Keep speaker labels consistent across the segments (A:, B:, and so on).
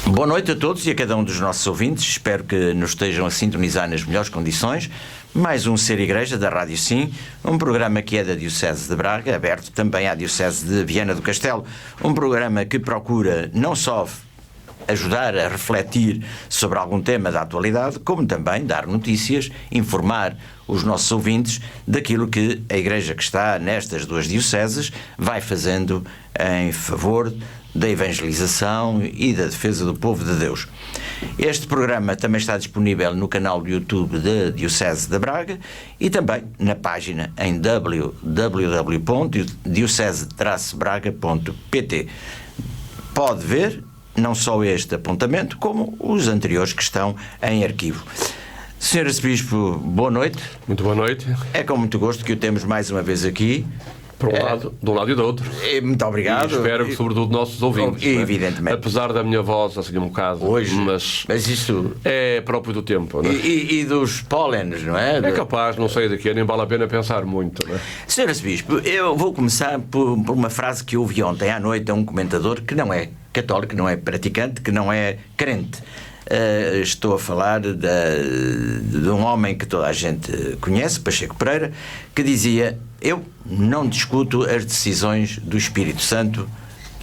A: Boa noite a todos e a cada um dos nossos ouvintes. Espero que nos estejam a sintonizar nas melhores condições. Mais um Ser Igreja da Rádio Sim, um programa que é da Diocese de Braga, aberto também à Diocese de Viana do Castelo. Um programa que procura não só ajudar a refletir sobre algum tema da atualidade, como também dar notícias, informar os nossos ouvintes daquilo que a Igreja que está nestas duas dioceses vai fazendo em favor da evangelização e da defesa do povo de Deus. Este programa também está disponível no canal do YouTube da Diocese de Braga e também na página em www.diocese-braga.pt. Pode ver não só este apontamento, como os anteriores que estão em arquivo. Sr. Arcebispo, boa noite.
B: Muito boa noite.
A: É com muito gosto que o temos mais uma vez aqui.
B: Por um lado, de um lado e do outro.
A: Muito obrigado.
B: E espero que, sobretudo, nossos ouvintes.
A: Evidentemente.
B: Né? Apesar da minha voz, assim, um bocado.
A: Hoje.
B: Mas
A: isto.
B: É próprio do tempo, não é?
A: E dos pólenes, não é?
B: É capaz, não sei daqui, nem vale a pena pensar muito, não é?
A: Sr. Arcebispo, eu vou começar por uma frase que ouvi ontem à noite a um comentador que não é católico, que não é praticante, que não é crente. Estou a falar de um homem que toda a gente conhece, Pacheco Pereira, que dizia: eu não discuto as decisões do Espírito Santo,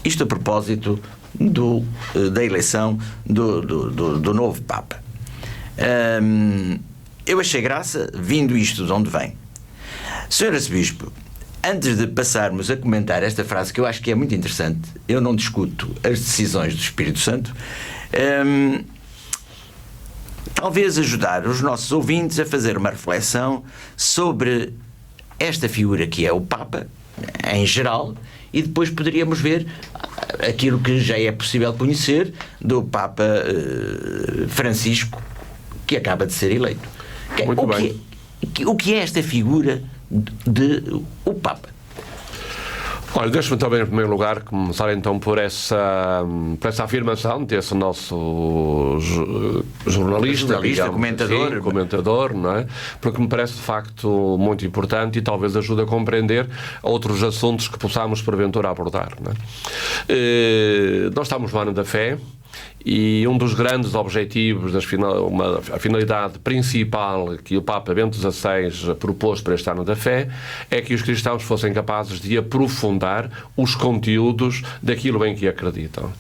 A: isto a propósito da eleição do novo Papa. Eu achei graça, vindo isto de onde vem. Sr. Arcebispo, antes de passarmos a comentar esta frase, que eu acho que é muito interessante, eu não discuto as decisões do Espírito Santo, talvez ajudar os nossos ouvintes a fazer uma reflexão sobre esta figura que é o Papa, em geral, e depois poderíamos ver aquilo que já é possível conhecer do Papa Francisco, que acaba de ser eleito. O que é esta figura de o Papa?
B: Olha, deixa-me também, em primeiro lugar, começar então por essa afirmação desse nosso jornalista, comentador, não é? Porque me parece de facto muito importante e talvez ajude a compreender outros assuntos que possamos porventura abordar, não é? Nós estamos no ano da fé. E um dos grandes objetivos, a finalidade principal que o Papa Bento XVI propôs para este ano da fé é que os cristãos fossem capazes de aprofundar os conteúdos daquilo em que acreditam.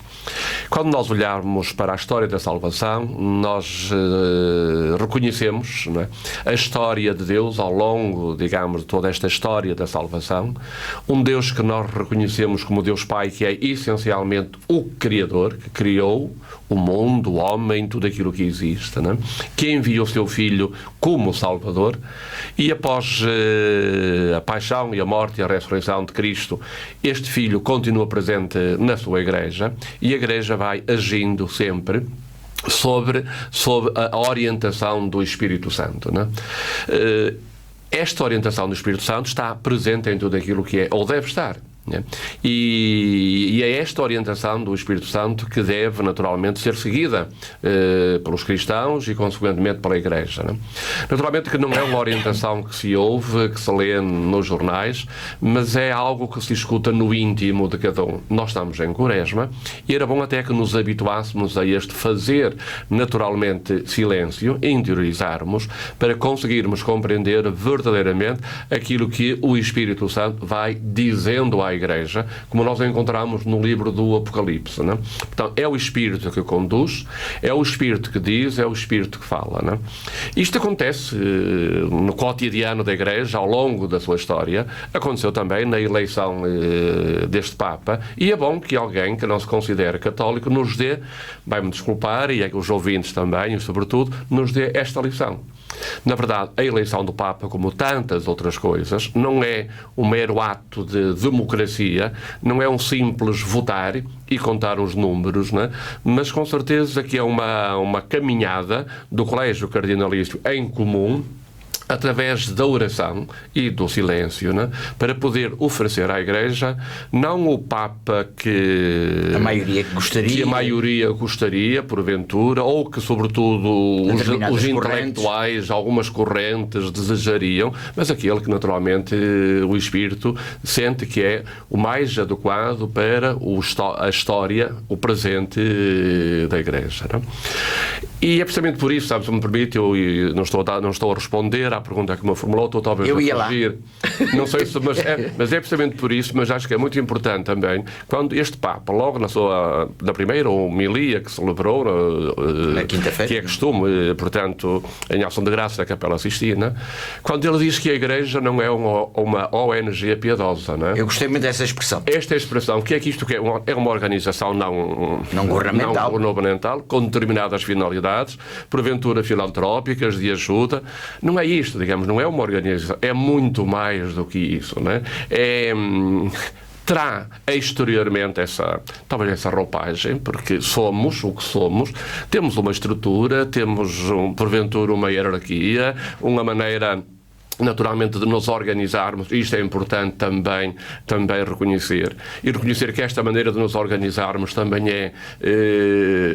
B: Quando nós olharmos para a história da salvação, nós reconhecemos, não é, a história de Deus ao longo, digamos, de toda esta história da salvação, um Deus que nós reconhecemos como Deus Pai, que é essencialmente o Criador, que criou o mundo, o homem, tudo aquilo que existe, não é? Que enviou o seu Filho como Salvador, e após a paixão e a morte e a ressurreição de Cristo, este Filho continua presente na sua Igreja, e a Igreja vai agindo sempre sobre a orientação do Espírito Santo, não é? Esta orientação do Espírito Santo está presente em tudo aquilo que é, ou deve estar. E é esta orientação do Espírito Santo que deve naturalmente ser seguida pelos cristãos e consequentemente pela Igreja, não é? Naturalmente que não é uma orientação que se ouve, que se lê nos jornais, mas é algo que se escuta no íntimo de cada um. Nós estamos em Quaresma e era bom até que nos habituássemos a este fazer naturalmente silêncio e interiorizarmos para conseguirmos compreender verdadeiramente aquilo que o Espírito Santo vai dizendo à Igreja, como nós encontramos no livro do Apocalipse, não é? Portanto, é o Espírito que conduz, é o Espírito que diz, é o Espírito que fala, não é? Isto acontece no cotidiano da Igreja ao longo da sua história, aconteceu também na eleição deste Papa, e é bom que alguém que não se considera católico nos dê, vai-me desculpar, e os ouvintes também, e sobretudo, nos dê esta lição. Na verdade, a eleição do Papa, como tantas outras coisas, não é um mero ato de democracia, não é um simples votar e contar os números, né? Mas com certeza que é uma caminhada do Colégio Cardinalício em comum através da oração e do silêncio, né, para poder oferecer à Igreja não o Papa que
A: a maioria
B: gostaria, porventura, ou que sobretudo os intelectuais, algumas correntes desejariam, mas aquele que naturalmente o Espírito sente que é o mais adequado para a história, o presente da Igreja, né? E é precisamente por isso, sabe, se me permite, eu não estou a responder à pergunta que me formulou, estou talvez a fugir. Não sei se, mas é precisamente por isso, mas acho que é muito importante também, quando este Papa, logo na primeira homilia que celebrou,
A: na quinta-feira,
B: que é costume, portanto, em ação de graça da Capela Sistina, quando ele diz que a Igreja não é uma ONG piedosa, não é?
A: Eu gostei muito dessa expressão.
B: Esta expressão, que é que isto é uma organização não governamental, com determinadas finalidades, porventura filantrópicas, de ajuda. Não é isto, digamos, não é uma organização, é muito mais do que isso, não é? Terá exteriormente talvez essa roupagem, porque somos o que somos, temos uma estrutura, temos porventura uma hierarquia, uma maneira naturalmente de nos organizarmos. Isto é importante também reconhecer. E reconhecer que esta maneira de nos organizarmos também é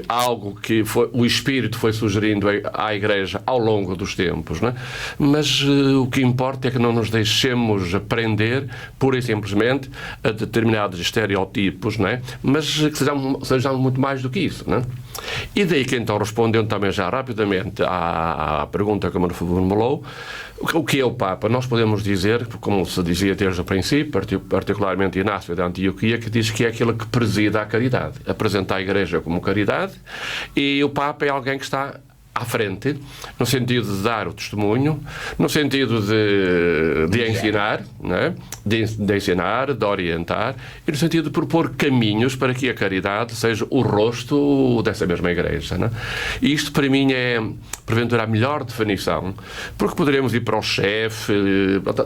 B: algo que o Espírito foi sugerindo à Igreja ao longo dos tempos, não é? Mas o que importa é que não nos deixemos prender pura e simplesmente a determinados estereotipos, não é? Mas que sejamos muito mais do que isso, não é? E daí que então, respondendo também já rapidamente à pergunta que me formulou, o que é o Papa? Nós podemos dizer, como se dizia desde o princípio, particularmente Inácio de Antioquia, que diz que é aquele que preside a caridade, apresenta a Igreja como caridade, e o Papa é alguém que está à frente, no sentido de dar o testemunho, no sentido de ensinar, não é? de ensinar, de orientar, e no sentido de propor caminhos para que a caridade seja o rosto dessa mesma Igreja, não é? E isto para mim é, porventura, a melhor definição, porque poderíamos ir para o chefe,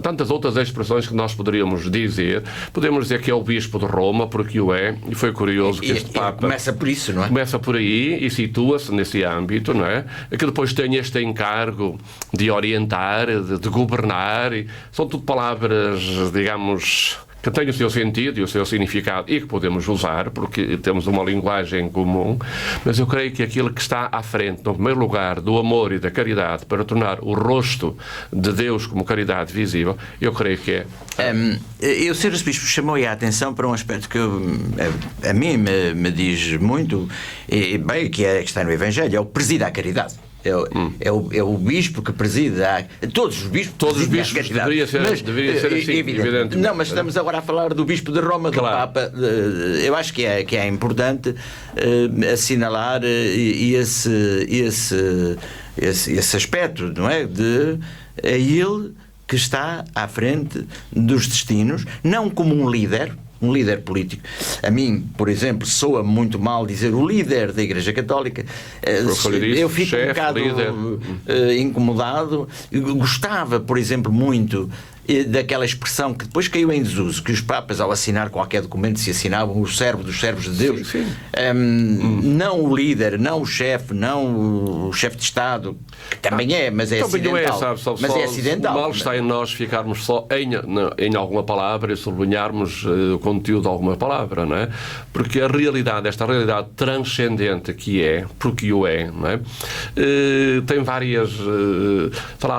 B: tantas outras expressões que nós poderíamos dizer. Podemos dizer que é o Bispo de Roma, porque o é, e foi curioso que este Papa
A: começa por isso, não é?
B: Começa por aí e situa-se nesse âmbito, não é? Que depois tem este encargo de orientar, de governar, e são tudo palavras, digamos, que têm o seu sentido e o seu significado e que podemos usar, porque temos uma linguagem comum, mas eu creio que aquilo que está à frente, no primeiro lugar, do amor e da caridade, para tornar o rosto de Deus como caridade visível, eu creio que é...
A: O Sr. Arcebispo chamou-me a atenção para um aspecto que a mim me diz muito, e bem, que está no Evangelho, é o presídio à caridade. É o bispo que preside todos os bispos
B: deveria ser assim, evidentemente.
A: Não, mas estamos agora a falar do bispo de Roma, do Papa. Eu acho que é importante assinalar esse aspecto, não é? É ele que está à frente dos destinos, não como um líder político. A mim, por exemplo, soa muito mal dizer o líder da Igreja Católica. Eu fico um bocado incomodado. Gostava, por exemplo, muito daquela expressão que depois caiu em desuso, que os papas, ao assinar qualquer documento, se assinavam o servo dos servos de Deus.
B: Sim.
A: Não o líder, não o chefe, não o chefe de Estado, que também é, mas é acidental. Mas é acidental.
B: O mal está em nós ficarmos só em alguma palavra e sublinharmos o conteúdo de alguma palavra, não é? Porque a realidade, esta realidade transcendente que é, porque o é, não é? Tem várias...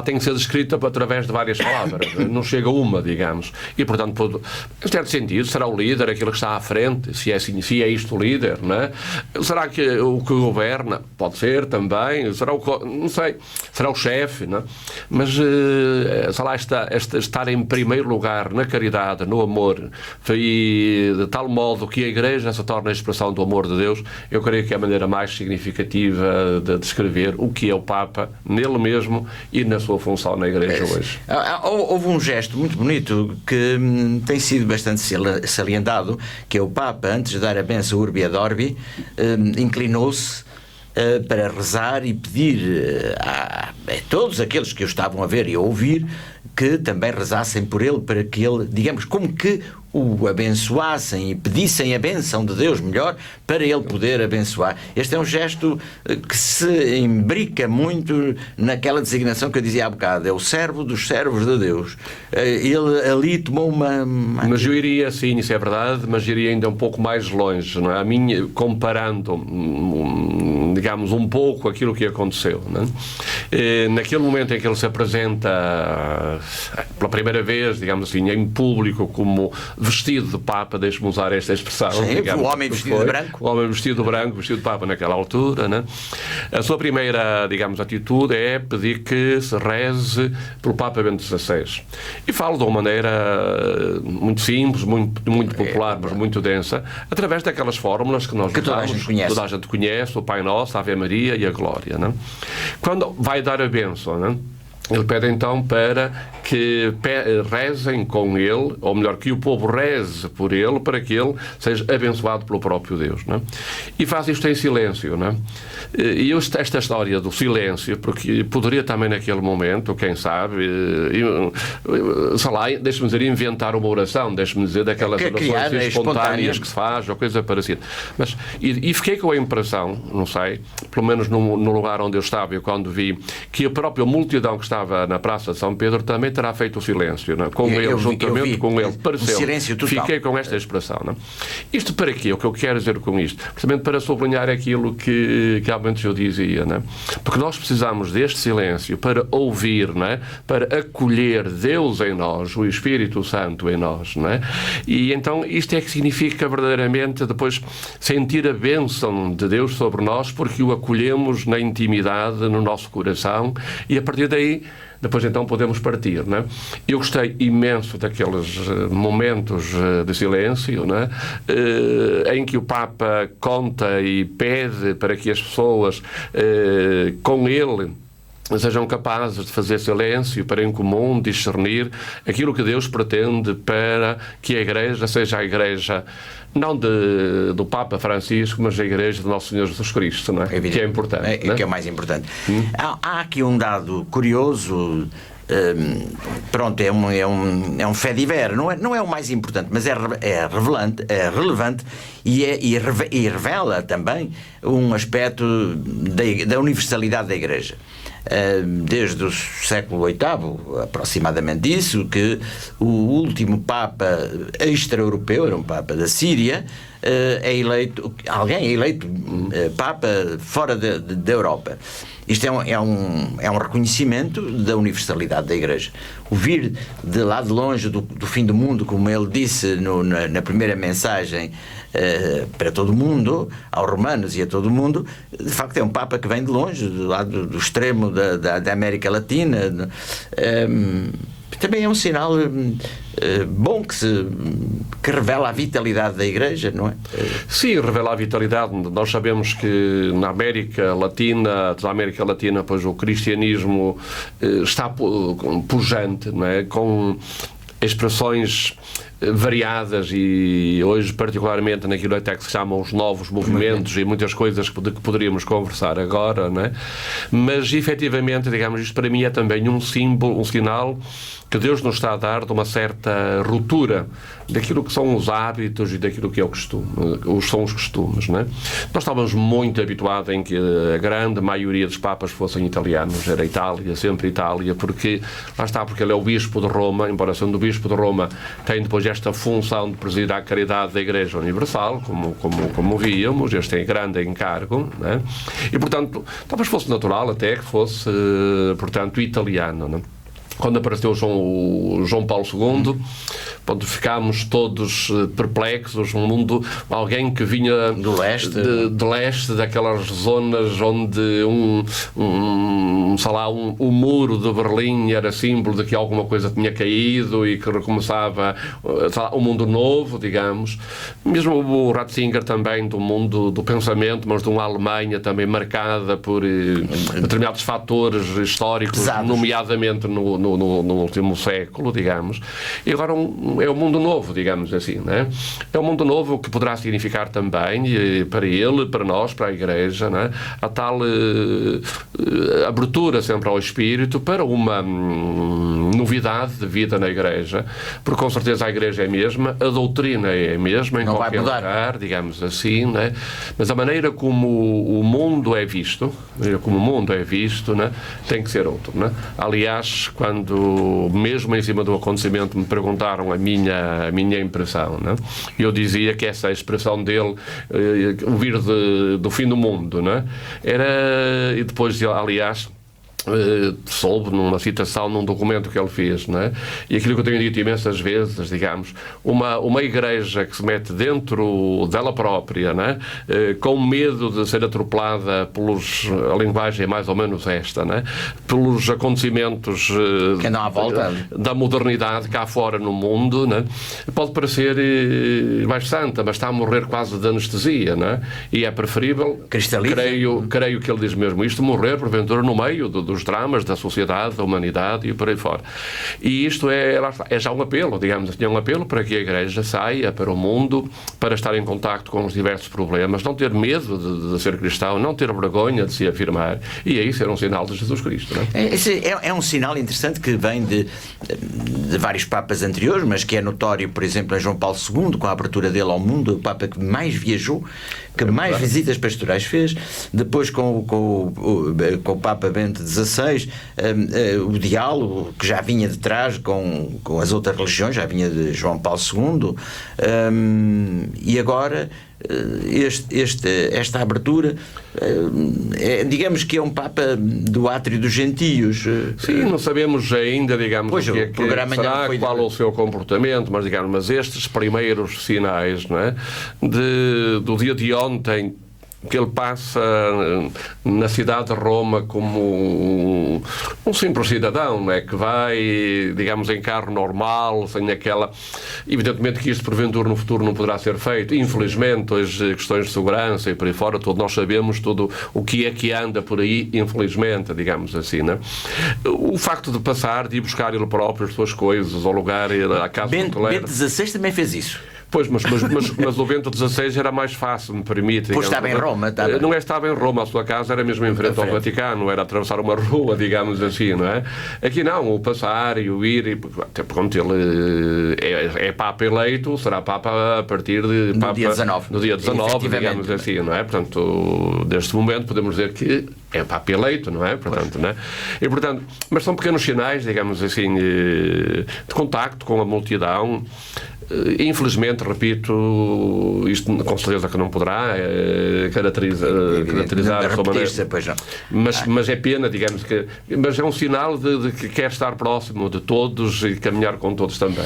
B: tem que ser descrita através de várias palavras. Não chega uma, digamos. E, portanto, em certo sentido, será o líder aquele que está à frente, se é isto o líder, não é? Será que o que governa? Pode ser também. Não sei. Será o chefe, não é? Mas, será estar em primeiro lugar na caridade, no amor, e de tal modo que a Igreja se torna a expressão do amor de Deus, eu creio que é a maneira mais significativa de descrever o que é o Papa nele mesmo e na sua função na Igreja hoje.
A: Houve um gesto muito bonito que tem sido bastante salientado, que é o Papa, antes de dar a benção Urbi et Orbi, inclinou-se para rezar e pedir a todos aqueles que o estavam a ver e a ouvir que também rezassem por ele, para que ele, digamos, como que o abençoassem e pedissem a bênção de Deus melhor para ele poder abençoar. Este é um gesto que se imbrica muito naquela designação que eu dizia há bocado, é o servo dos servos de Deus. Ele ali tomou uma...
B: Mas eu iria, sim, isso é verdade, mas iria ainda um pouco mais longe, não é? A minha, comparando, digamos, um pouco aquilo que aconteceu, não é? Naquele momento em que ele se apresenta pela primeira vez, digamos assim, em público, como vestido de Papa, deixe-me usar esta expressão.
A: Sim,
B: digamos,
A: o homem vestido de branco.
B: O homem vestido de branco, vestido de Papa naquela altura, né? A sua primeira, digamos, atitude é pedir que se reze pelo Papa Bento XVI. E falo de uma maneira muito simples, muito popular, mas muito densa, através daquelas fórmulas que nós
A: toda a gente
B: conhece, o Pai Nosso, a Ave Maria e a Glória, né? Quando vai dar a bênção, né? Ele pede então para que rezem com ele, ou melhor, que o povo reze por ele, para que ele seja abençoado pelo próprio Deus, não é? E faz isto em silêncio, não é? E esta história do silêncio, porque poderia também naquele momento, quem sabe, sei lá, deixe-me dizer, inventar uma oração, deixe-me dizer, daquelas orações espontâneas que se faz, ou coisa parecida. Mas, e fiquei com a impressão, não sei, pelo menos no lugar onde eu estava, quando vi que a própria multidão que estava na Praça de São Pedro também terá feito o silêncio, não é? Com ele, juntamente com ele. Pareceu.
A: Silêncio total.
B: Fiquei com esta expressão, não é? Isto para quê? O que eu quero dizer com isto? Precisamente para sublinhar aquilo que realmente eu dizia, não é? Porque nós precisamos deste silêncio para ouvir, não é? Para acolher Deus em nós, o Espírito Santo em nós, não é? E então isto é que significa verdadeiramente depois sentir a bênção de Deus sobre nós, porque o acolhemos na intimidade, no nosso coração, e a partir daí depois então podemos partir, não é? Eu gostei imenso daqueles momentos de silêncio, não é? Em que o Papa conta e pede para que as pessoas com ele sejam capazes de fazer silêncio para em comum discernir aquilo que Deus pretende para que a Igreja seja a Igreja não do Papa Francisco, mas a Igreja do Nosso Senhor Jesus Cristo, não é? Que é importante.
A: Que é o mais importante. Há aqui um dado curioso, pronto, é um fait divers, não é o mais importante, mas é relevante e revela também um aspecto da universalidade da Igreja. Desde o século VIII, aproximadamente isso, que o último Papa extra-europeu, era um Papa da Síria, alguém é eleito Papa fora da Europa. Isto é um reconhecimento da universalidade da Igreja. O vir de lá de longe, do fim do mundo, como ele disse na primeira mensagem para todo o mundo, aos romanos e a todo o mundo, de facto é um Papa que vem de longe, do lado do extremo da América Latina. Também é um sinal bom que revela a vitalidade da Igreja, não é?
B: Sim, revela a vitalidade. Nós sabemos que na América Latina, pois o cristianismo está pujante, não é? Com expressões variadas, e hoje particularmente naquilo até que se chamam os novos movimentos e muitas coisas de que poderíamos conversar agora, não é? Mas efetivamente, digamos, isto para mim é também um símbolo, um sinal que Deus nos está a dar de uma certa ruptura daquilo que são os hábitos e daquilo que é o costume, são os costumes, não é? Nós estávamos muito habituados em que a grande maioria dos papas fossem italianos, era Itália, sempre Itália, porque lá está, porque ele é o Bispo de Roma, embora sendo o Bispo de Roma, tem depois esta função de presidir a caridade da Igreja Universal, como víamos, este é grande encargo, não é? E portanto, talvez fosse natural até que fosse, portanto, italiano, não é? Quando apareceu João Paulo II, pronto, ficámos todos perplexos. Um mundo, alguém que vinha
A: do leste,
B: de leste, daquelas zonas onde o muro de Berlim era símbolo de que alguma coisa tinha caído e que recomeçava um mundo novo, digamos. Mesmo o Ratzinger também, do mundo do pensamento, mas de uma Alemanha também marcada por determinados fatores históricos, pesados, nomeadamente no último século, digamos, e agora é um mundo novo, digamos assim, né? É um mundo novo que poderá significar também, para ele, para nós, para a Igreja, né? A tal abertura sempre ao Espírito para uma novidade de vida na Igreja, porque com certeza a Igreja é a mesma, a doutrina é a mesma em qualquer lugar, digamos assim, né? Mas a maneira como o mundo é visto, né? Tem que ser outro, né? Aliás, quando mesmo em cima do acontecimento me perguntaram a minha impressão, né? Eu dizia que essa expressão dele, o vir do fim do mundo, né? Era, e depois, aliás, soube numa citação num documento que ele fez, não é? E aquilo que eu tenho dito imensas vezes, digamos, uma igreja que se mete dentro dela própria, não é? Com medo de ser atropelada a linguagem é mais ou menos esta, não é? Pelos acontecimentos
A: que andam à volta
B: da modernidade cá fora no mundo, não é? Pode parecer mais santa, mas está a morrer quase de anestesia, não é? E é preferível, creio que ele diz mesmo isto, morrer porventura no meio dos dramas da sociedade, da humanidade e por aí fora. E isto é já um apelo, digamos assim, é um apelo para que a Igreja saia para o mundo, para estar em contacto com os diversos problemas, não ter medo de ser cristão, não ter vergonha de se afirmar, e aí ser um sinal de Jesus Cristo. Não é?
A: É um sinal interessante que vem de vários papas anteriores, mas que é notório, por exemplo, em João Paulo II, com a abertura dele ao mundo, o papa que mais viajou, que mais visitas pastorais fez, depois com o Papa Bento XVI, o diálogo que já vinha de trás com as outras religiões, já vinha de João Paulo II, e agora esta abertura, digamos que é um Papa do átrio dos gentios.
B: Sim, não sabemos ainda, digamos,
A: pois,
B: o que será, qual o seu comportamento, mas estes primeiros sinais, não é? Do dia de ontem, que ele passa na cidade de Roma como um simples cidadão, não é? Que vai, digamos, em carro normal, sem aquela... Evidentemente que isto, porventura, no futuro não poderá ser feito. Infelizmente, as questões de segurança e por aí fora, nós sabemos tudo o que é que anda por aí, infelizmente, digamos assim, não é? O facto de passar, de ir buscar ele próprio as suas coisas, ao lugar, à casa do
A: Bento XVI também fez isso.
B: Pois, mas o Bento XVI era mais fácil, me permite.
A: Pois estava em Roma.
B: Não estava em Roma, a sua casa era mesmo em frente ao Vaticano, era atravessar uma rua, digamos assim, não é? Aqui não, o passar e o ir, até porque ele é Papa eleito, será Papa a partir de...
A: No dia 19.
B: No dia 19, digamos assim, não é? Portanto, deste momento podemos dizer que é Papa eleito, não é? Portanto, não é? E, portanto, mas são pequenos sinais, digamos assim, de contacto com a multidão. Infelizmente, repito, isto com certeza que não poderá caracterizar a sua maneira. Mas é pena, digamos que... Mas é um sinal de que quer estar próximo de todos e caminhar com todos também.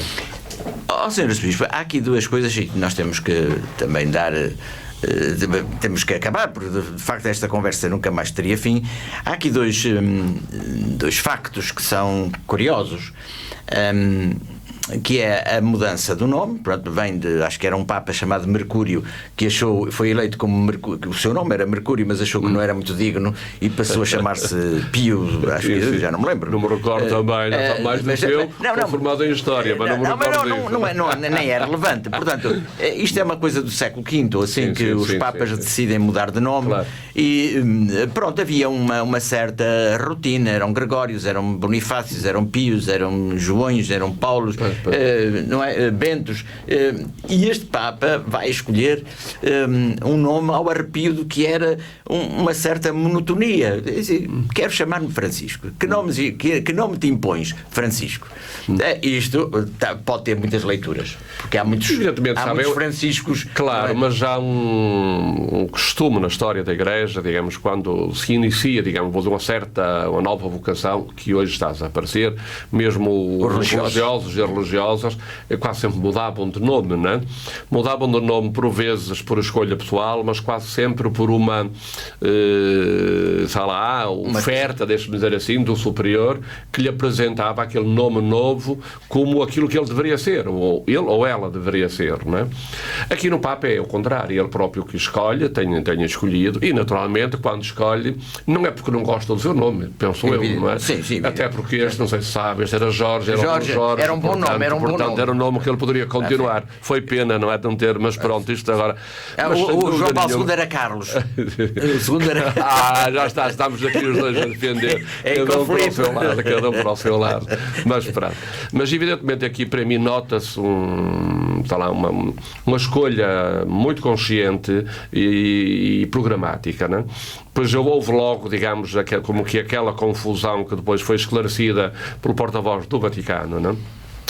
A: Sr. Bispo, há aqui duas coisas que nós temos que também dar... temos que acabar, porque de facto esta conversa nunca mais teria fim. Há aqui dois factos que são curiosos. Que é a mudança do nome, pronto, vem de, acho que era um Papa chamado Mercúrio, que foi eleito como Mercúrio, o seu nome era Mercúrio, mas achou que não era muito digno e passou a chamar-se Pio, acho que já não me lembro.
B: Não me recordo também, não está mais do que eu, formado em História, mas não me recordo
A: nem é relevante. Portanto, isto é uma coisa do século V, assim, que os Papas decidem mudar de nome, claro. E pronto, havia uma certa rotina, eram Gregórios, eram Bonifácios, eram Pios, eram Joões, eram Paulos, não é? Bentos, e este Papa vai escolher um nome ao arrepio do que era uma certa monotonia. Quero chamar-me Francisco. Que nome te impões, Francisco? Isto pode ter muitas leituras, porque há muitos Franciscos.
B: Claro, mas há um costume na história da Igreja, digamos, quando se inicia, digamos, uma nova vocação que hoje está a desaparecer, mesmo os religiosos e religiosas quase sempre mudavam de nome, não é? Mudavam de nome por vezes por escolha pessoal, mas quase sempre por uma oferta, deixe-me dizer assim, do superior, que lhe apresentava aquele nome novo como aquilo que ele deveria ser, ou ele ou ela deveria ser, não é? Aqui no Papa é o contrário, ele próprio que escolhe, tem escolhido, e naturalmente normalmente, quando escolhe, não é porque não gosta do seu nome, penso eu, não é?
A: Sim, sim.
B: Até porque este, não sei se sabe, este era Jorge,
A: era um bom nome,
B: era um nome que ele poderia continuar. Foi pena, não é, de não ter, mas pronto, isto agora...
A: O João Paulo II era Carlos. O segundo era...
B: já está, estamos aqui os dois a defender. Cada um para o seu lado. Mas pronto. Mas evidentemente aqui para mim nota-se uma escolha muito consciente e programática, não é? Pois houve logo, digamos, como que aquela confusão que depois foi esclarecida pelo porta-voz do Vaticano, não é?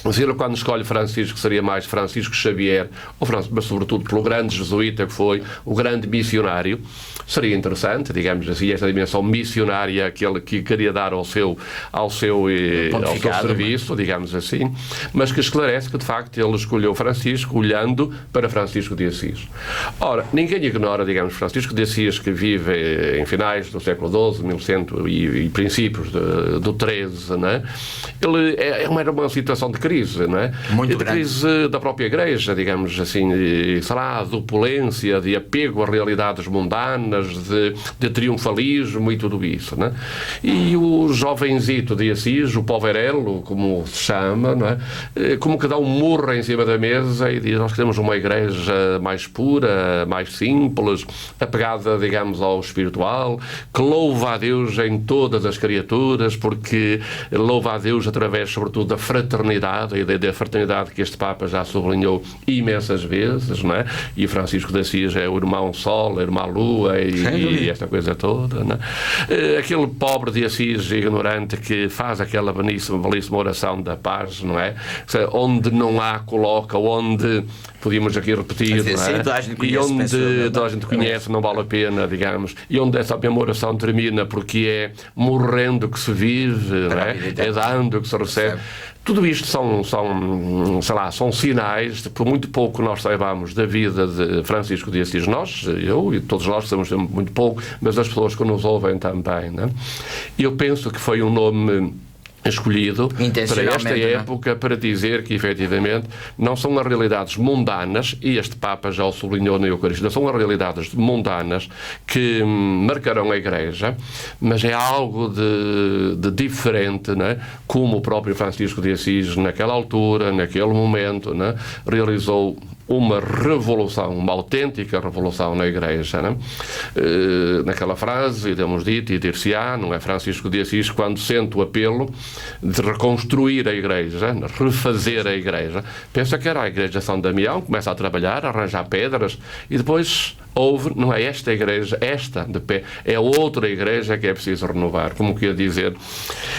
B: Mas ele, quando escolhe Francisco, seria mais Francisco Xavier, mas sobretudo pelo grande jesuíta que foi, o grande missionário. Seria interessante, digamos assim, esta dimensão missionária que ele queria dar ao seu serviço, digamos assim, mas que esclarece que, de facto, ele escolheu Francisco olhando para Francisco de Assis. Ora, ninguém ignora, digamos, Francisco de Assis, que vive em finais do século XII, 1100 e princípios do XIII, não é? Ele era uma situação de crise, não é?
A: Muito
B: de crise da própria Igreja, digamos assim, de opulência, de apego a realidades mundanas, de triunfalismo e tudo isso, não é? E o jovenzito de Assis, o poverello, como se chama, não é? Como que dá um murro em cima da mesa e diz: nós queremos uma Igreja mais pura, mais simples, apegada, digamos, ao espiritual, que louva a Deus em todas as criaturas, porque louva a Deus através, sobretudo, da fraternidade, a ideia da fraternidade que este Papa já sublinhou imensas vezes, não é? E Francisco de Assis é o irmão Sol, a irmã Lua e esta coisa toda, não é? Aquele pobre de Assis ignorante que faz aquela belíssima oração da paz, não é? Onde não há, coloca, onde podíamos aqui repetir, não é? E onde toda a gente conhece, não vale a pena, digamos, e onde essa mesma oração termina, porque é morrendo que se vive, não é? É dando que se recebe. Tudo isto são sinais de, por muito pouco nós saibamos da vida de Francisco de Assis, eu e todos nós sabemos muito pouco, mas as pessoas que nos ouvem também, não é? Eu penso que foi um nome escolhido para esta época, para dizer que, efetivamente, não são as realidades mundanas, e este Papa já o sublinhou na Eucaristia, não são as realidades mundanas que marcarão a Igreja, mas é algo de diferente, né? Como o próprio Francisco de Assis, naquela altura, naquele momento, né? Realizou uma revolução, uma autêntica revolução na Igreja, né? Naquela frase, temos dito, e dir-se-á, não é? Francisco de Assis, quando sente o apelo de reconstruir a Igreja, refazer a Igreja, pensa que era a Igreja de São Damião, começa a trabalhar, a arranjar pedras, e depois não é esta Igreja, esta de pé, é outra Igreja que é preciso renovar. Como quer dizer,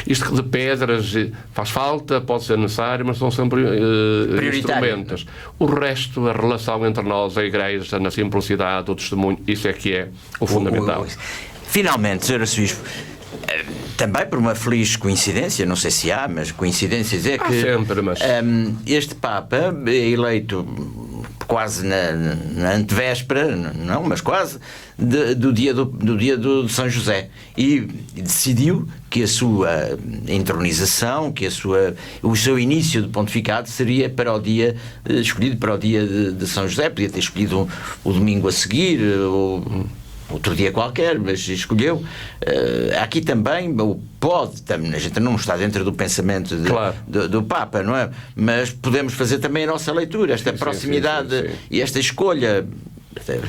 B: isto de pedras faz falta, pode ser necessário, mas são sempre instrumentos. O resto, a relação entre nós, a Igreja, na simplicidade, o testemunho, isso é que é o fundamental.
A: Finalmente, Sr. Arcebispo, também por uma feliz coincidência, não sei se há, mas coincidências é que
B: sempre, mas...
A: este Papa é eleito quase na antevéspera, não, mas quase, do dia de São José, e decidiu que a sua entronização, que o seu início de pontificado seria escolhido para o dia de São José. Podia ter escolhido o domingo a seguir, outro dia qualquer, mas escolheu. Aqui também a gente não está dentro do pensamento do Papa, não é? Mas podemos fazer também a nossa leitura, esta proximidade e esta escolha.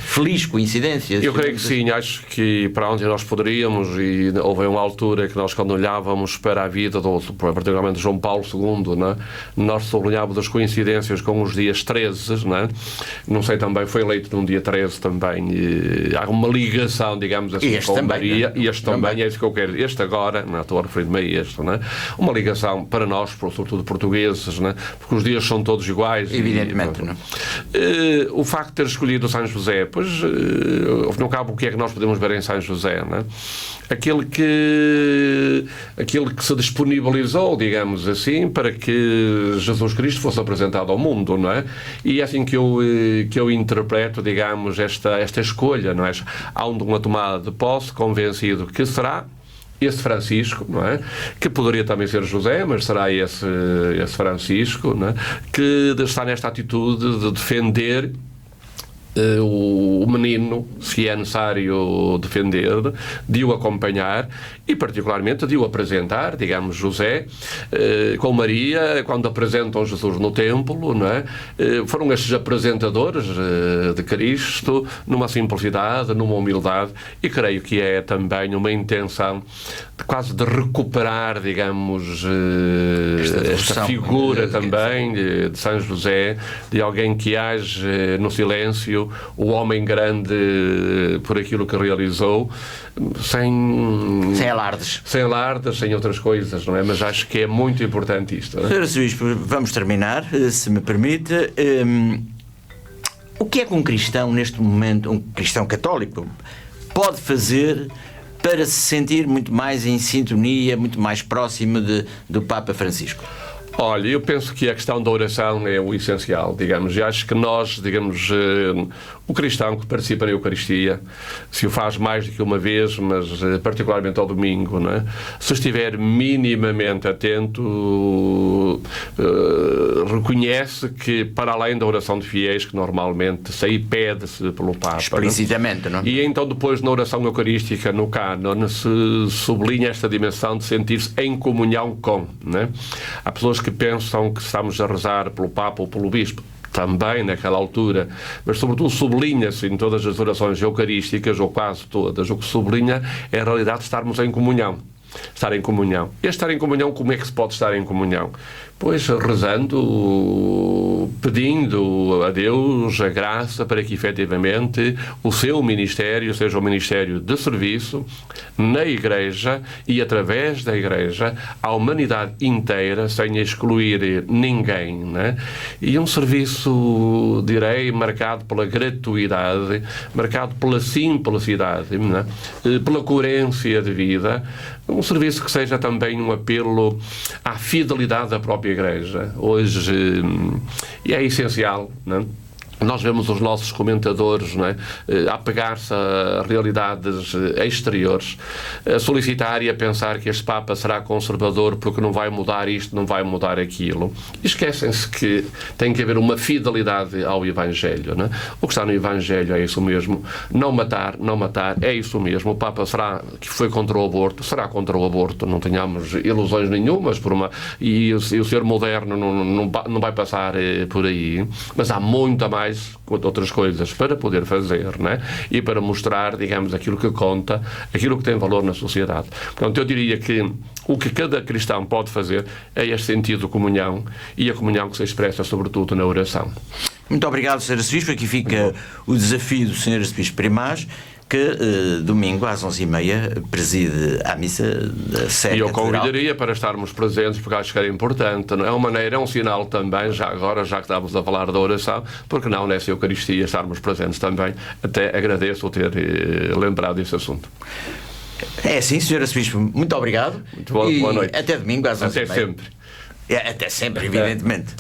A: Feliz coincidência.
B: Eu creio que sim, acho que para onde nós poderíamos, e houve uma altura que nós, quando olhávamos para a vida particularmente de João Paulo II, não é? Nós sublinhávamos as coincidências com os dias 13, não é? Não sei, também foi eleito num dia 13 também, há uma ligação, digamos assim, com Maria, e este também é isso que eu quero. Este agora, não estou a referir-me a este, não é? Uma ligação para nós, sobretudo portugueses, não é? Porque os dias são todos iguais.
A: Evidentemente, não.
B: O facto de ter escolhido São José, pois, no cabo, o que é que nós podemos ver em São José, não é? Aquele que se disponibilizou, digamos assim, para que Jesus Cristo fosse apresentado ao mundo, não é? E é assim que eu interpreto, digamos, esta escolha, não é? Há uma tomada de posse, convencido que será esse Francisco, não é? Que poderia também ser José, mas será esse Francisco, não é? Que está nesta atitude de defender o menino, se é necessário defender, de o acompanhar e particularmente de o apresentar, digamos, José com Maria, quando apresentam Jesus no templo, não é? Foram estes apresentadores de Cristo numa simplicidade, numa humildade, e creio que é também uma intenção quase de recuperar, digamos, esta figura também de São José, de alguém que age no silêncio, o homem grande por aquilo que realizou, sem
A: alardes,
B: sem outras coisas, não é? Mas acho que é muito importante isto. Não é?
A: Sr. Arcebispo, vamos terminar, se me permite. O que é que um cristão, neste momento, um cristão católico, pode fazer para se sentir muito mais em sintonia, muito mais próximo do Papa Francisco?
B: Olha, eu penso que a questão da oração é o essencial, digamos, e acho que nós, digamos, o cristão que participa na Eucaristia, se o faz mais do que uma vez, mas particularmente ao domingo, não é? Se estiver minimamente atento, reconhece que, para além da oração de fiéis, que normalmente se aí pede-se pelo Papa,
A: explicitamente, não é?
B: E então depois na oração eucarística, no cânon, se sublinha esta dimensão de sentir-se em comunhão com, não é? Há pessoas que pensam que estamos a rezar pelo Papa ou pelo Bispo, também naquela altura, mas sobretudo sublinha-se em todas as orações eucarísticas, ou quase todas, o que sublinha é a realidade de estarmos em comunhão. Estar em comunhão. E estar em comunhão, como é que se pode estar em comunhão? Pois rezando, pedindo a Deus a graça para que efetivamente o seu ministério seja um ministério de serviço na Igreja e através da Igreja à humanidade inteira, sem excluir ninguém, né? E um serviço, direi, marcado pela gratuidade, marcado pela simplicidade, né? Pela coerência de vida, um serviço que seja também um apelo à fidelidade da própria Igreja. Hoje, e é essencial, não é? Nós vemos os nossos comentadores, não é, a apegar-se a realidades exteriores, a solicitar e a pensar que este Papa será conservador porque não vai mudar isto, não vai mudar aquilo. E esquecem-se que tem que haver uma fidelidade ao Evangelho, não é? O que está no Evangelho é isso mesmo. Não matar, é isso mesmo. O Papa será que foi contra o aborto, será contra o aborto, não tenhamos ilusões nenhumas, e o ser moderno não vai passar por aí. Mas há muita mais outras coisas para poder fazer, né? E para mostrar, digamos, aquilo que conta, aquilo que tem valor na sociedade. Portanto, eu diria que o que cada cristão pode fazer é este sentido de comunhão, e a comunhão que se expressa sobretudo na oração.
A: Muito obrigado, Sr. Arcebispo. Aqui fica o desafio do Sr. Arcebispo Primaz, que domingo às 11h30 preside a missa da Sé Catedral.
B: E eu convidaria para estarmos presentes, porque acho que era importante. Não é uma maneira, é um sinal também, já agora, já que estávamos a falar da oração, porque não nessa Eucaristia estarmos presentes também. Até agradeço o ter lembrado esse assunto.
A: É assim, Sr. Arcebispo. Muito obrigado.
B: Muito boa noite.
A: Até domingo às 11h30.
B: Até sempre.
A: Até sempre, evidentemente.